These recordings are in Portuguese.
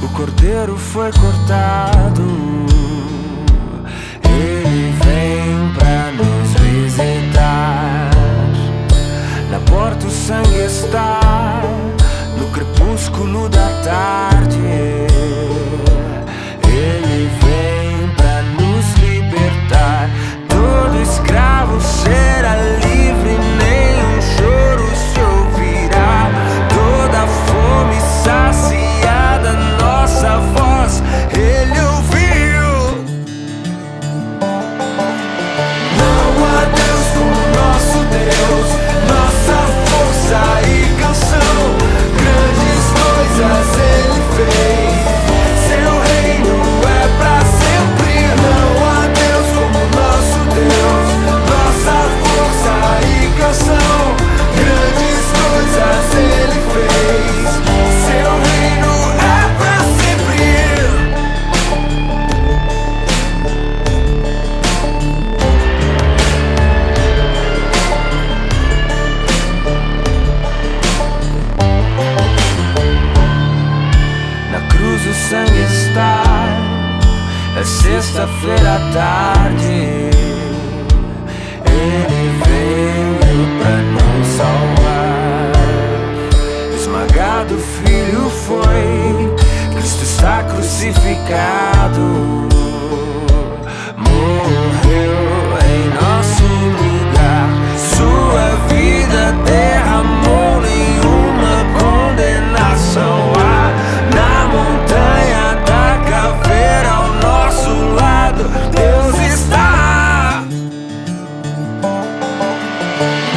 O cordeiro foi cortado, ele vem pra nos visitar. Na porta o sangue está, no crepúsculo da tarde. Ele vem pra nos libertar. Todo escravo será livre, nenhum choro se ouvirá. Toda fome saciada, nossa voz ele ouviu. Não há Deus como nosso Deus, nossa força e canção. Grandes coisas ele fez, seu reino é pra sempre. Não há Deus como nosso Deus, nossa força e canção. Grandes coisas ele fez, seu reino é pra sempre. Na cruz o sangue está, é sexta-feira à tarde. Ele veio pra nos salvar. Esmagado o filho foi, Cristo está crucificado. Morreu em nosso lugar, sua vida derramou, nenhuma condenação há. Na montanha da caveira ao nosso lado Deus está.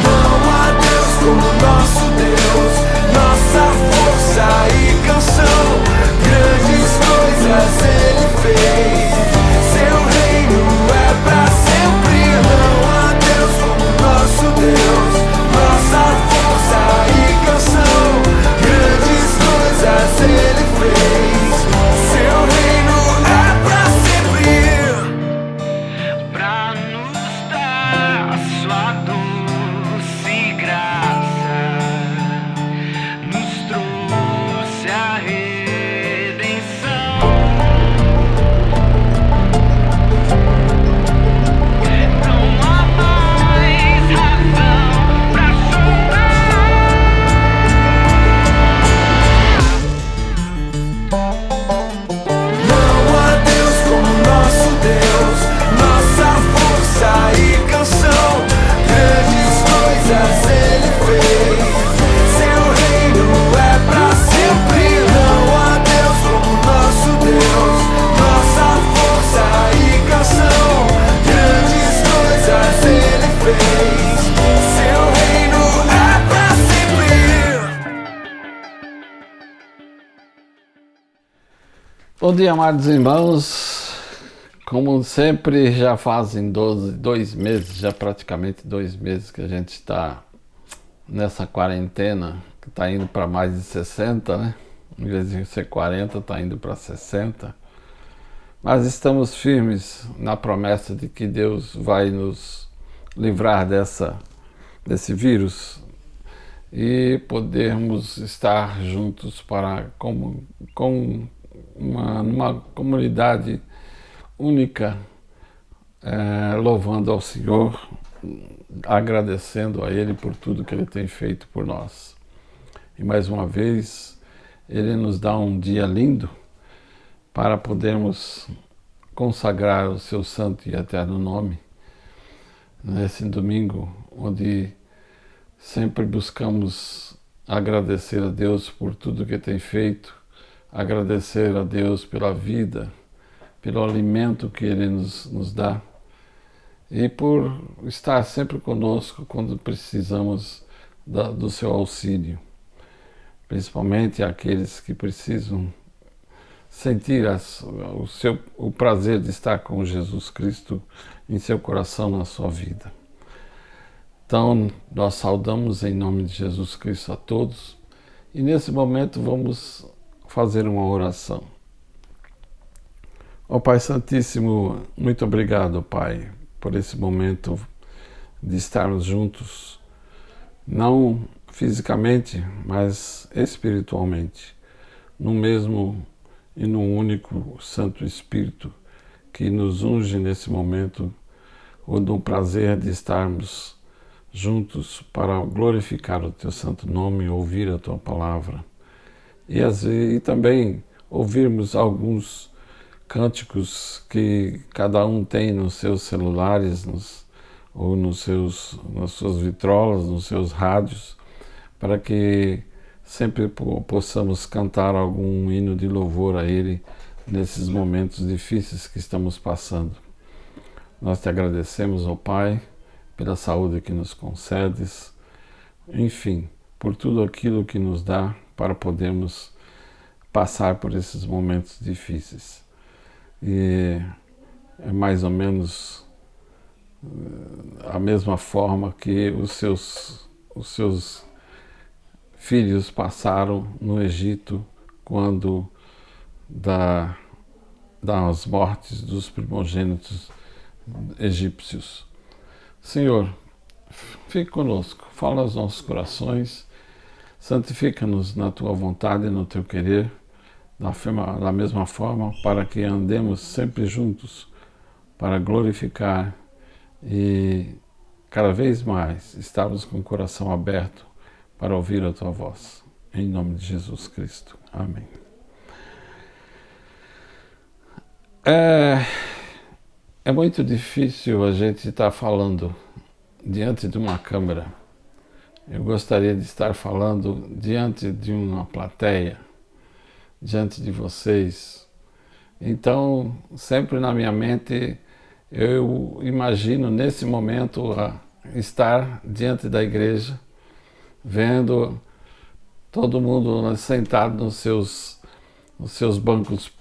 Não há Deus como nosso Deus, nossa força e canção. Grandes coisas ele fez, seu reino é pra sempre. Não há Deus como nosso Deus, nossa força e canção. Grandes coisas ele fez, seu reino é pra sempre. Pra nos dar sua doce graça, nos trouxe a redenção. Não há mais razão pra chorar. Não há Deus como nosso Deus, nossa força e canção. Grandes coisas ele fez, seu reino é pra sempre. Não há Deus como nosso Deus, nossa força e canção. Grandes coisas ele fez, seu reino é pra sempre. Bom dia, amados irmãos. Como sempre, já fazem 2 meses, já praticamente 2 meses que a gente está nessa quarentena, que está indo para mais de 60, né? Em vez de ser 40, está indo para 60. Mas estamos firmes na promessa de que Deus vai nos livrar desse vírus e podermos estar juntos numa comunidade única, louvando ao Senhor, agradecendo a Ele por tudo que Ele tem feito por nós. E mais uma vez, Ele nos dá um dia lindo para podermos consagrar o seu santo e eterno nome nesse domingo, onde sempre buscamos agradecer a Deus por tudo que tem feito, agradecer a Deus pela vida, pelo alimento que Ele nos dá e por estar sempre conosco quando precisamos do seu auxílio. principalmente aqueles que precisam sentir o prazer de estar com Jesus Cristo em seu coração, na sua vida. Então, nós saudamos em nome de Jesus Cristo a todos e nesse momento vamos fazer uma oração. Ó Pai Santíssimo, muito obrigado, Pai, por esse momento de estarmos juntos, não fisicamente, mas espiritualmente, no mesmo e no único Santo Espírito que nos unge nesse momento, ou no prazer de estarmos juntos para glorificar o Teu santo nome, ouvir a Tua palavra e também ouvirmos alguns cânticos que cada um tem nos seus celulares ou nas suas vitrolas, nos seus rádios, para que sempre possamos cantar algum hino de louvor a Ele nesses momentos difíceis que estamos passando. Nós te agradecemos, ó Pai, pela saúde que nos concedes, enfim, por tudo aquilo que nos dá para podermos passar por esses momentos difíceis. E é mais ou menos a mesma forma que os seus filhos passaram no Egito quando das mortes dos primogênitos egípcios. Senhor, fique conosco, fala aos nossos corações, santifica-nos na Tua vontade e no Teu querer, da mesma forma, para que andemos sempre juntos, para glorificar e cada vez mais estarmos com o coração aberto para ouvir a Tua voz. Em nome de Jesus Cristo. Amém. É muito difícil a gente estar falando diante de uma câmera. Eu gostaria de estar falando diante de uma plateia, diante de vocês. Então, sempre na minha mente, eu imagino nesse momento estar diante da igreja, vendo todo mundo sentado nos seus bancos,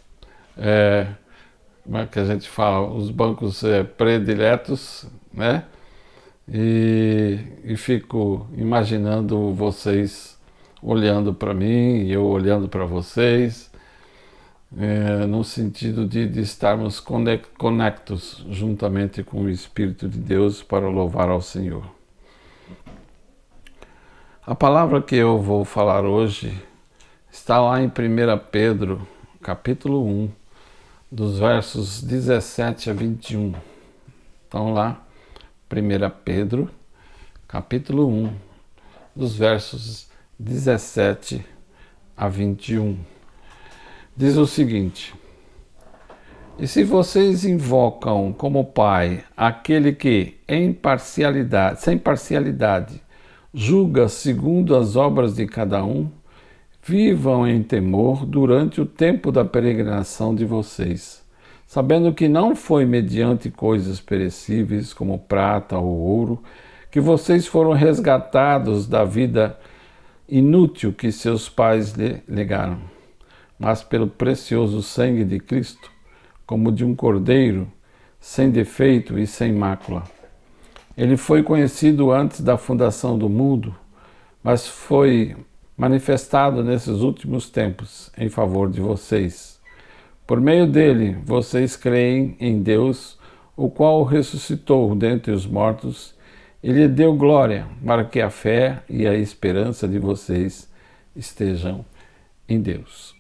como é que a gente fala, os bancos prediletos, né? E fico imaginando vocês olhando para mim e eu olhando para vocês, no sentido de estarmos conectos juntamente com o Espírito de Deus para louvar ao Senhor. A palavra que eu vou falar hoje está lá em 1 Pedro, capítulo 1, dos versos 17 a 21. Então lá, 1 Pedro, capítulo 1, dos versos 17 a 21. Diz o seguinte: E se vocês invocam como Pai aquele que, sem parcialidade, julga segundo as obras de cada um, vivam em temor durante o tempo da peregrinação de vocês, sabendo que não foi mediante coisas perecíveis como prata ou ouro que vocês foram resgatados da vida inútil que seus pais lhe legaram, mas pelo precioso sangue de Cristo, como de um cordeiro, sem defeito e sem mácula. Ele foi conhecido antes da fundação do mundo, mas foi manifestado nesses últimos tempos em favor de vocês. Por meio dele, vocês creem em Deus, o qual o ressuscitou dentre os mortos e lhe deu glória, para que a fé e a esperança de vocês estejam em Deus.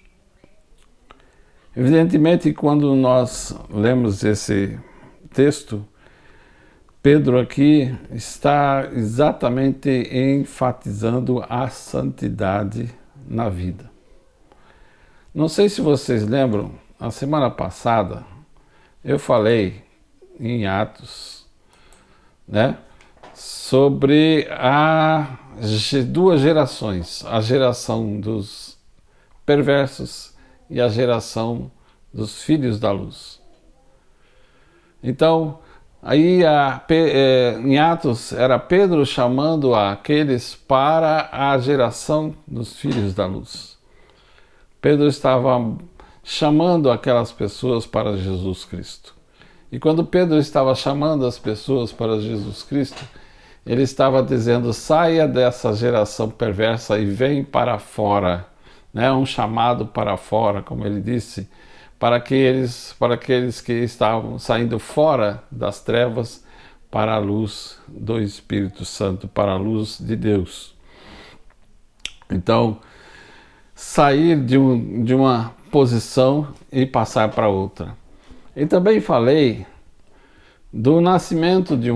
Evidentemente, quando nós lemos esse texto, Pedro aqui está exatamente enfatizando a santidade na vida. Não sei se vocês lembram, na semana passada eu falei em Atos, né, sobre duas gerações, a geração dos perversos e a geração dos filhos da luz. Então, Aí em Atos era Pedro chamando aqueles para a geração dos filhos da luz. Pedro estava chamando aquelas pessoas para Jesus Cristo. E quando Pedro estava chamando as pessoas para Jesus Cristo, ele estava dizendo: saia dessa geração perversa e vem para fora. Né? Um chamado para fora, como ele disse, para aqueles que estavam saindo fora das trevas para a luz do Espírito Santo, para a luz de Deus. Então, sair de uma posição e passar para outra. E também falei do nascimento de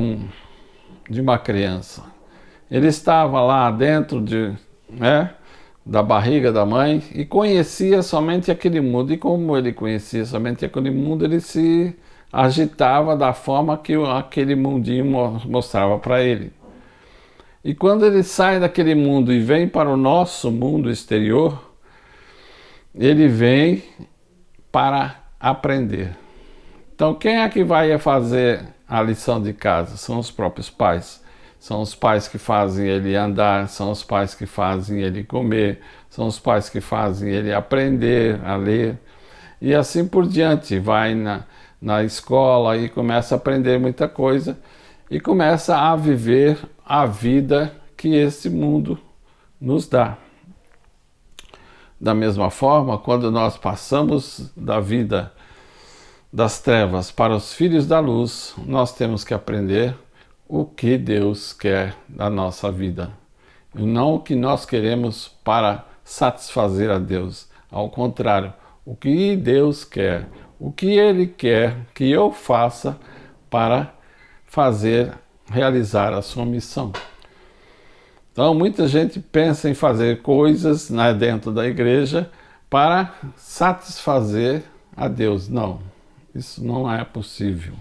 uma criança. Ele estava lá dentro da barriga da mãe e conhecia somente aquele mundo. E como ele conhecia somente aquele mundo, ele se agitava da forma que aquele mundinho mostrava para ele. E quando ele sai daquele mundo e vem para o nosso mundo exterior, ele vem para aprender. Então, quem é que vai fazer a lição de casa? São os próprios pais. São os pais que fazem ele andar, são os pais que fazem ele comer, são os pais que fazem ele aprender a ler. E assim por diante, vai na escola e começa a aprender muita coisa e começa a viver a vida que esse mundo nos dá. Da mesma forma, quando nós passamos da vida das trevas para os filhos da luz, nós temos que aprender o que Deus quer da nossa vida, e não o que nós queremos para satisfazer a Deus. Ao contrário, o que Deus quer, o que Ele quer que eu faça para realizar a sua missão. Então, muita gente pensa em fazer coisas dentro da igreja para satisfazer a Deus. Não, isso não é possível.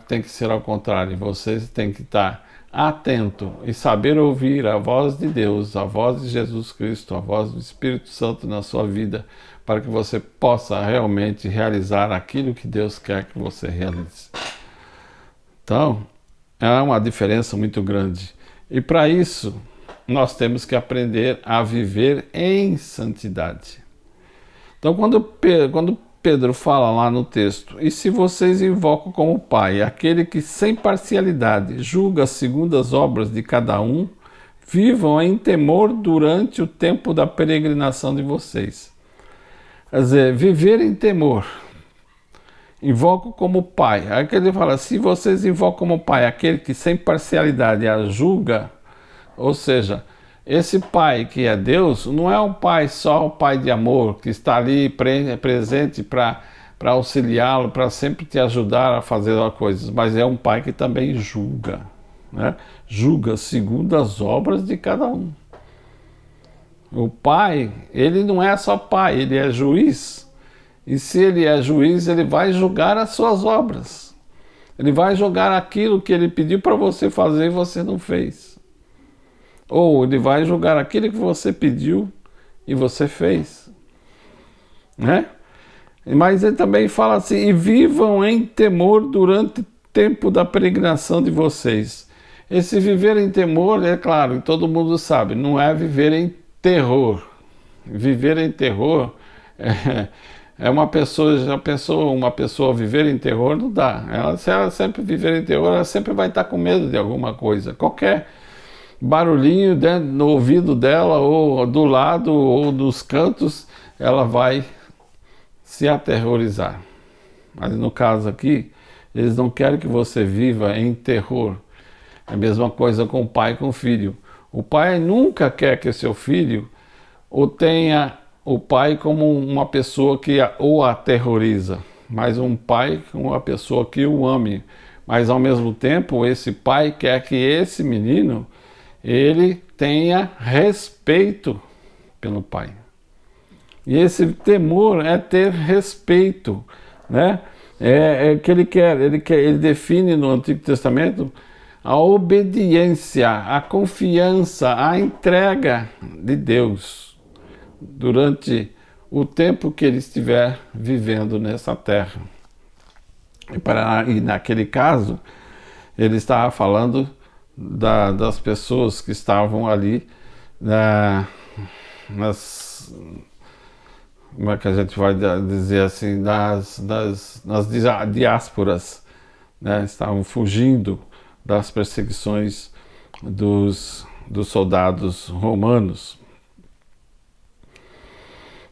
Tem que ser ao contrário. Você tem que estar atento e saber ouvir a voz de Deus, a voz de Jesus Cristo, a voz do Espírito Santo na sua vida, para que você possa realmente realizar aquilo que Deus quer que você realize. Então, é uma diferença muito grande. E para isso, nós temos que aprender a viver em santidade. Então, quando Pedro fala lá no texto: e se vocês invocam como Pai aquele que sem parcialidade julga segundo as obras de cada um, vivam em temor durante o tempo da peregrinação de vocês. Quer dizer, viver em temor. Invoco como Pai. Aí que ele fala: se vocês invocam como Pai aquele que sem parcialidade a julga, ou seja, esse Pai que é Deus, não é um Pai só, um Pai de amor, que está ali presente para auxiliá-lo, para sempre te ajudar a fazer as coisas, mas é um Pai que também julga, né? Julga segundo as obras de cada um. O Pai, ele não é só Pai, ele é juiz. E se ele é juiz, ele vai julgar as suas obras. Ele vai julgar aquilo que ele pediu para você fazer e você não fez. Ou ele vai julgar aquilo que você pediu e você fez. Né? Mas ele também fala assim: e vivam em temor durante o tempo da peregrinação de vocês. Esse viver em temor, é claro, todo mundo sabe, não é viver em terror. Viver em terror uma pessoa viver em terror não dá. Se ela sempre viver em terror, ela sempre vai estar com medo de alguma coisa. Qualquer barulhinho no ouvido dela, ou do lado, ou dos cantos, ela vai se aterrorizar. Mas no caso aqui, eles não querem que você viva em terror. É a mesma coisa com o pai e com o filho. O pai nunca quer que seu filho tenha o pai como uma pessoa que o aterroriza, mas um pai como uma pessoa que o ame. Mas ao mesmo tempo, esse pai quer que esse menino ele tenha respeito pelo pai. E esse temor é ter respeito, né? Que ele define no Antigo Testamento a obediência, a confiança, a entrega de Deus durante o tempo que ele estiver vivendo nessa terra. E naquele caso, ele estava falando das pessoas que estavam ali como é que a gente vai dizer assim, nas diásporas, né? Estavam fugindo das perseguições dos soldados romanos.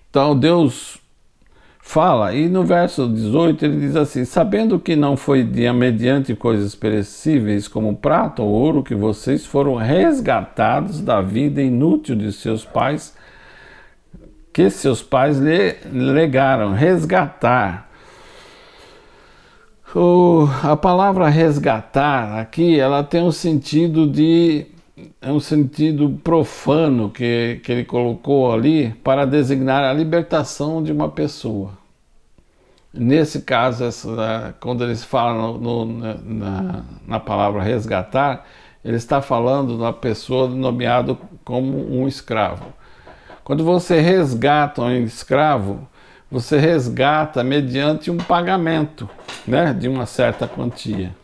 Então Deus fala, e no verso 18 ele diz assim: sabendo que não foi mediante coisas perecíveis como prata ou ouro que vocês foram resgatados da vida inútil de seus pais, que seus pais lhe legaram. Resgatar. A palavra resgatar aqui, ela tem um sentido um sentido profano que ele colocou ali para designar a libertação de uma pessoa. Nesse caso, quando eles falam na palavra resgatar, ele está falando da pessoa nomeada como um escravo. Quando você resgata um escravo, você resgata mediante um pagamento, né, de uma certa quantia,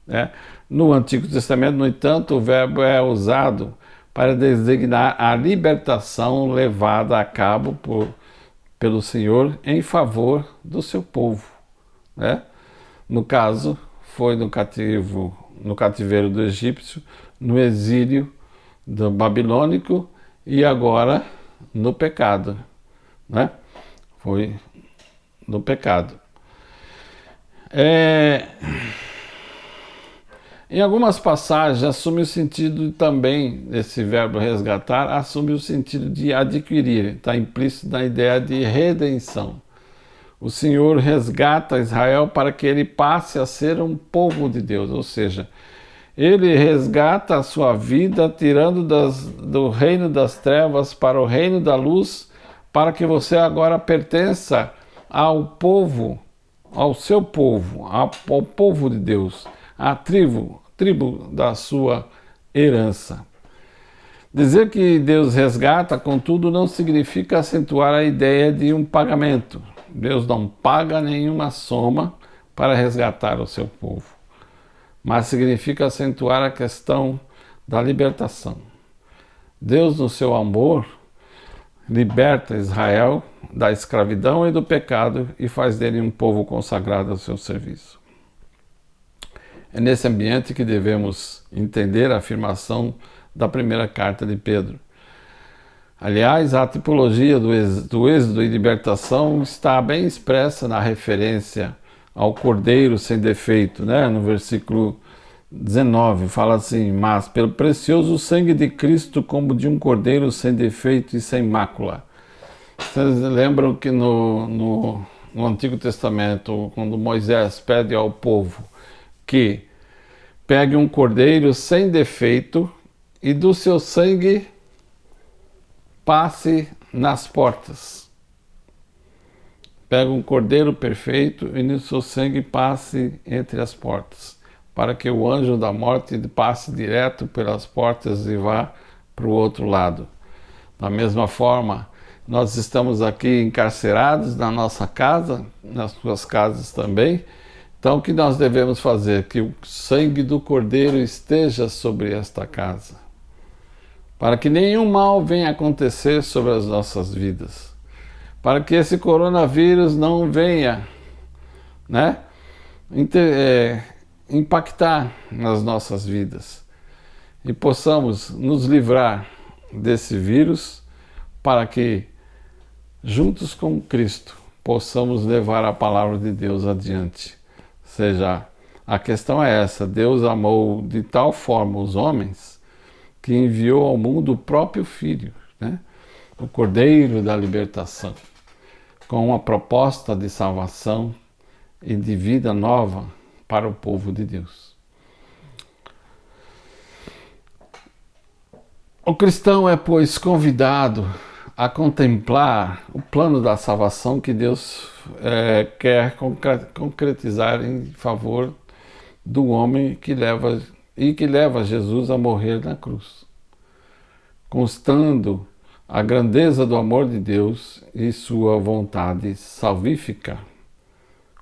né? No Antigo Testamento, no entanto, o verbo é usado para designar a libertação levada a cabo pelo Senhor em favor do seu povo, né? No caso, foi no cativeiro do egípcio, no exílio do babilônico e agora no pecado, né? Foi no pecado. Em algumas passagens assume o sentido também, esse verbo resgatar, assume o sentido de adquirir, está implícito na ideia de redenção. O Senhor resgata Israel para que ele passe a ser um povo de Deus, ou seja, ele resgata a sua vida tirando do reino das trevas para o reino da luz, para que você agora pertença ao povo, ao seu povo, ao povo de Deus, à tribo da sua herança. Dizer que Deus resgata, contudo, não significa acentuar a ideia de um pagamento. Deus não paga nenhuma soma para resgatar o seu povo, mas significa acentuar a questão da libertação. Deus, no seu amor, liberta Israel da escravidão e do pecado e faz dele um povo consagrado ao seu serviço. É nesse ambiente que devemos entender a afirmação da primeira carta de Pedro. Aliás, a tipologia do êxodo e libertação está bem expressa na referência ao Cordeiro sem defeito, né? No versículo 19, fala assim: mas pelo precioso sangue de Cristo, como de um cordeiro sem defeito e sem mácula. Vocês lembram que no Antigo Testamento, quando Moisés pede ao povo que pegue um cordeiro sem defeito e do seu sangue passe nas portas. Pega um cordeiro perfeito e no seu sangue passe entre as portas, para que o anjo da morte passe direto pelas portas e vá para o outro lado. Da mesma forma, nós estamos aqui encarcerados na nossa casa, nas suas casas também. Então, o que nós devemos fazer? Que o sangue do Cordeiro esteja sobre esta casa, para que nenhum mal venha acontecer sobre as nossas vidas, para que esse coronavírus não venha, né, impactar nas nossas vidas e possamos nos livrar desse vírus, para que, juntos com Cristo, possamos levar a palavra de Deus adiante. Ou seja, a questão é essa: Deus amou de tal forma os homens que enviou ao mundo o próprio Filho, né? O Cordeiro da libertação, com uma proposta de salvação e de vida nova para o povo de Deus. O cristão é, pois, convidado a contemplar o plano da salvação que Deus quer concretizar em favor do homem que leva Jesus a morrer na cruz, constando a grandeza do amor de Deus e sua vontade salvífica.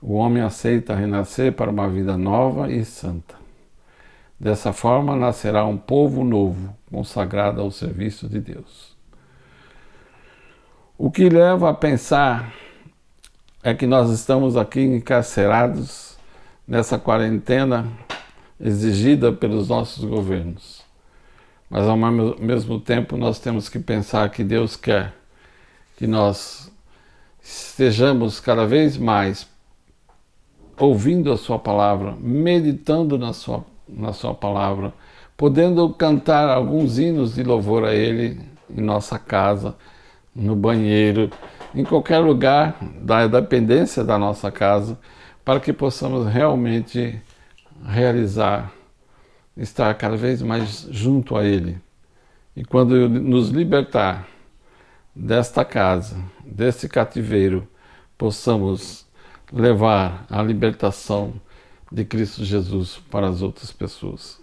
o homem aceita renascer para uma vida nova e santa. Dessa forma nascerá um povo novo, consagrado ao serviço de Deus. O que leva a pensar é que nós estamos aqui encarcerados nessa quarentena exigida pelos nossos governos. Mas ao mesmo tempo nós temos que pensar que Deus quer que nós estejamos cada vez mais ouvindo a sua palavra, meditando na sua palavra, podendo cantar alguns hinos de louvor a Ele em nossa casa, no banheiro, em qualquer lugar da dependência da nossa casa, para que possamos realmente realizar, estar cada vez mais junto a Ele. E quando nos libertar desta casa, desse cativeiro, possamos levar a libertação de Cristo Jesus para as outras pessoas.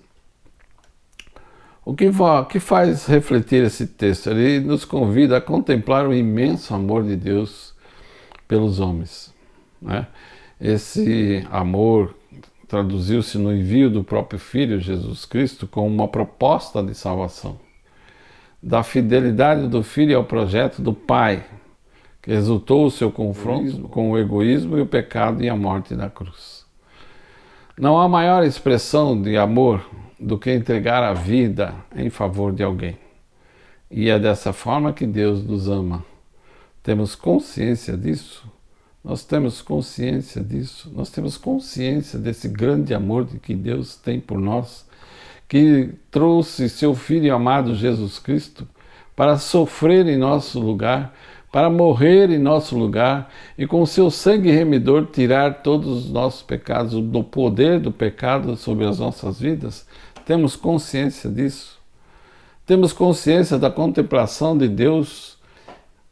O que faz refletir esse texto? Ele nos convida a contemplar o imenso amor de Deus pelos homens, né? Esse amor traduziu-se no envio do próprio Filho, Jesus Cristo, como uma proposta de salvação. Da fidelidade do Filho ao projeto do Pai, que resultou o seu confronto com o egoísmo e o pecado e a morte na cruz. Não há maior expressão de amor do que entregar a vida em favor de alguém. E é dessa forma que Deus nos ama. Temos consciência disso? Nós temos consciência disso? Nós temos consciência desse grande amor que Deus tem por nós, que trouxe seu Filho amado Jesus Cristo para sofrer em nosso lugar, para morrer em nosso lugar e com seu sangue remidor tirar todos os nossos pecados, do poder do pecado sobre as nossas vidas? Temos consciência disso? Temos consciência da contemplação de Deus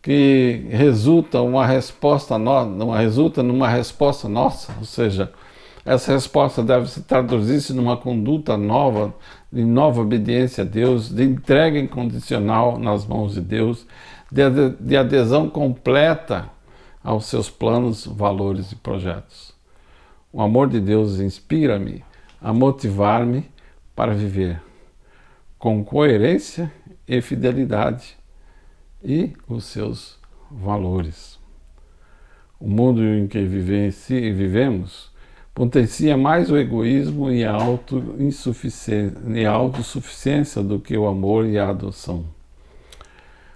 que resulta numa resposta nossa, ou seja, essa resposta deve se traduzir-se numa conduta nova, de nova obediência a Deus, de entrega incondicional nas mãos de Deus, de adesão completa aos seus planos, valores e projetos. O amor de Deus inspira-me a motivar-me para viver com coerência e fidelidade e os seus valores. O mundo em que vivemos potencia mais o egoísmo e a autossuficiência do que o amor e a adoção.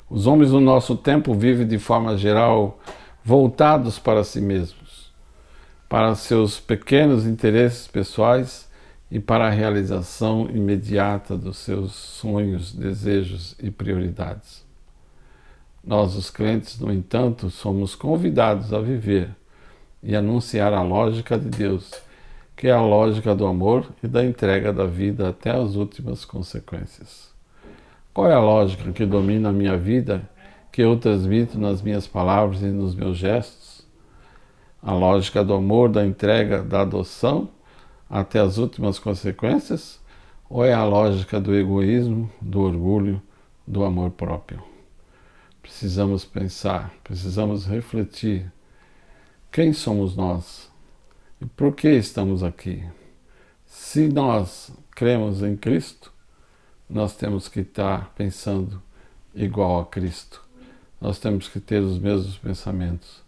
Os homens do nosso tempo vivem de forma geral voltados para si mesmos, para seus pequenos interesses pessoais e para a realização imediata dos seus sonhos, desejos e prioridades. Nós, os crentes, no entanto, somos convidados a viver e anunciar a lógica de Deus, que é a lógica do amor e da entrega da vida até as últimas consequências. Qual é a lógica que domina a minha vida, que eu transmito nas minhas palavras e nos meus gestos? A lógica do amor, da entrega, da adoção até as últimas consequências? Ou é a lógica do egoísmo, do orgulho, do amor próprio? Precisamos pensar, precisamos refletir. Quem somos nós? E por que estamos aqui? Se nós cremos em Cristo, nós temos que estar pensando igual a Cristo. Nós temos que ter os mesmos pensamentos.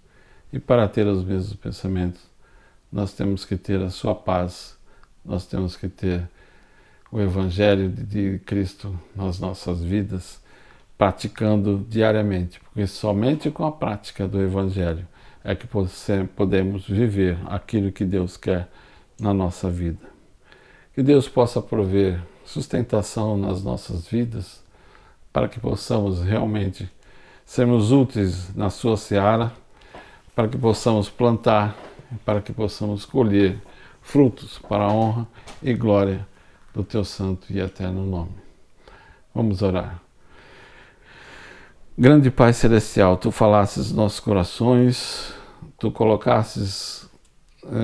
E para ter os mesmos pensamentos, nós temos que ter a sua paz. Nós temos que ter o Evangelho de Cristo nas nossas vidas, praticando diariamente, porque somente com a prática do Evangelho é que podemos viver aquilo que Deus quer na nossa vida. Que Deus possa prover sustentação nas nossas vidas, para que possamos realmente sermos úteis na sua seara, para que possamos plantar, para que possamos colher frutos para a honra e glória do teu santo e eterno nome. Vamos orar. Grande Pai Celestial, Tu falasses nos nossos corações, Tu colocasses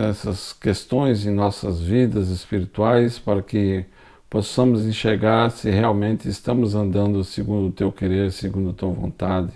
essas questões em nossas vidas espirituais para que possamos enxergar se realmente estamos andando segundo o Teu querer, segundo a Tua vontade.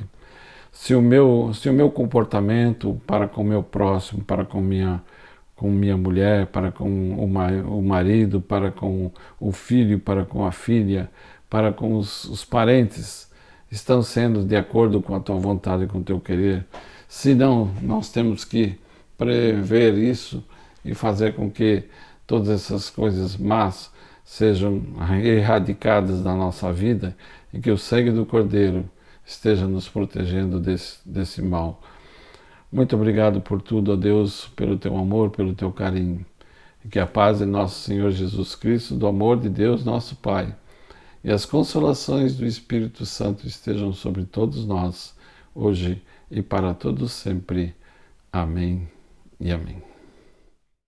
se o meu comportamento para com o meu próximo, para com minha mulher, para com o marido, para com o filho, para com a filha, para com os parentes, estão sendo de acordo com a tua vontade e com o teu querer. Se não, nós temos que prever isso e fazer com que todas essas coisas más sejam erradicadas da nossa vida e que o sangue do Cordeiro esteja nos protegendo desse mal. Muito obrigado por tudo, ó Deus, pelo teu amor, pelo teu carinho. E que a paz de nosso Senhor Jesus Cristo, do amor de Deus, nosso Pai, e as consolações do Espírito Santo estejam sobre todos nós, hoje e para todos sempre. Amém e amém.